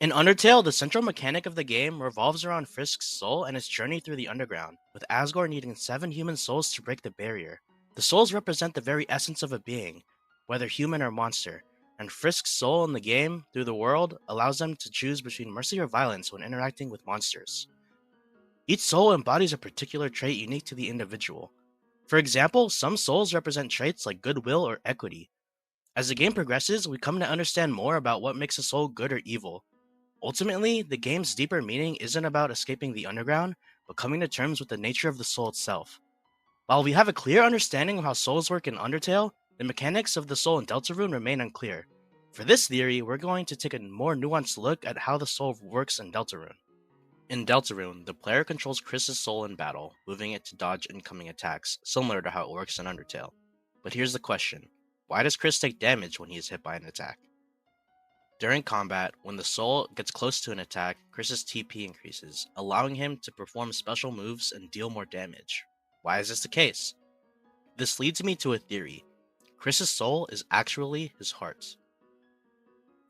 In Undertale, the central mechanic of the game revolves around Frisk's soul and his journey through the underground, with Asgore needing 7 human souls to break the barrier. The souls represent the very essence of a being, whether human or monster, and Frisk's soul in the game, through the world, allows them to choose between mercy or violence when interacting with monsters. Each soul embodies a particular trait unique to the individual. For example, some souls represent traits like goodwill or equity. As the game progresses, we come to understand more about what makes a soul good or evil. Ultimately, the game's deeper meaning isn't about escaping the underground, but coming to terms with the nature of the soul itself. While we have a clear understanding of how souls work in Undertale, the mechanics of the soul in Deltarune remain unclear. For this theory, we're going to take a more nuanced look at how the soul works in Deltarune. In Deltarune, the player controls Chris's soul in battle, moving it to dodge incoming attacks, similar to how it works in Undertale. But here's the question: why does Chris take damage when he is hit by an attack? During combat, when the soul gets close to an attack, Chris's TP increases, allowing him to perform special moves and deal more damage. Why is this the case? This leads me to a theory. Chris's soul is actually his heart.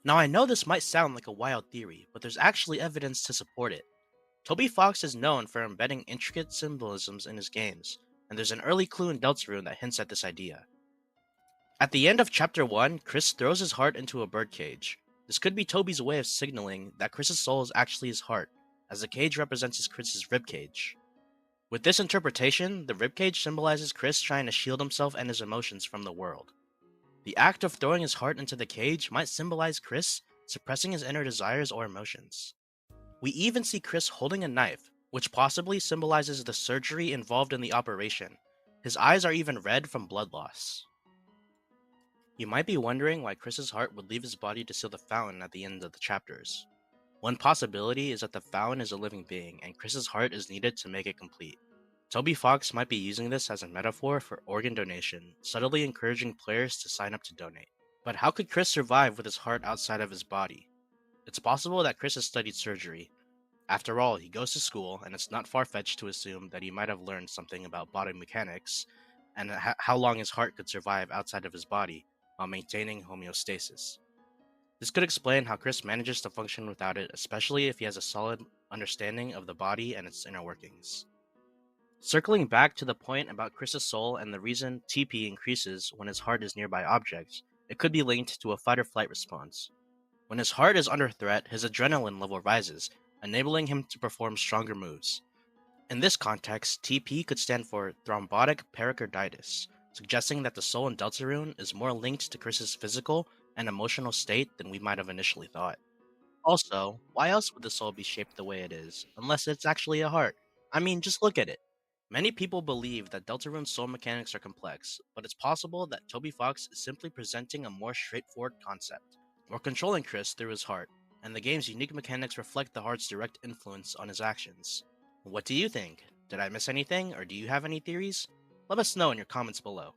Now I know this might sound like a wild theory, but there's actually evidence to support it. Toby Fox is known for embedding intricate symbolisms in his games, and there's an early clue in Deltarune that hints at this idea. At the end of Chapter 1, Chris throws his heart into a birdcage. This could be Toby's way of signaling that Chris's soul is actually his heart, as the cage represents Chris's ribcage. With this interpretation, the ribcage symbolizes Chris trying to shield himself and his emotions from the world. The act of throwing his heart into the cage might symbolize Chris suppressing his inner desires or emotions. We even see Chris holding a knife, which possibly symbolizes the surgery involved in the operation. His eyes are even red from blood loss. You might be wondering why Chris's heart would leave his body to seal the fountain at the end of the chapters. One possibility is that the fountain is a living being, and Chris's heart is needed to make it complete. Toby Fox might be using this as a metaphor for organ donation, subtly encouraging players to sign up to donate. But how could Chris survive with his heart outside of his body? It's possible that Chris has studied surgery. After all, he goes to school, and it's not far-fetched to assume that he might have learned something about body mechanics, and how long his heart could survive outside of his body, while maintaining homeostasis. This could explain how Chris manages to function without it, especially if he has a solid understanding of the body and its inner workings. Circling back to the point about Chris's soul and the reason TP increases when his heart is nearby objects, it could be linked to a fight-or-flight response. When his heart is under threat, his adrenaline level rises, enabling him to perform stronger moves. In this context, TP could stand for thrombotic pericarditis, suggesting that the soul in Deltarune is more linked to Chris's physical and emotional state than we might have initially thought. Also, why else would the soul be shaped the way it is, unless it's actually a heart? I mean, just look at it. Many people believe that Deltarune's soul mechanics are complex, but it's possible that Toby Fox is simply presenting a more straightforward concept. We're controlling Chris through his heart, and the game's unique mechanics reflect the heart's direct influence on his actions. What do you think? Did I miss anything, or do you have any theories? Let us know in your comments below.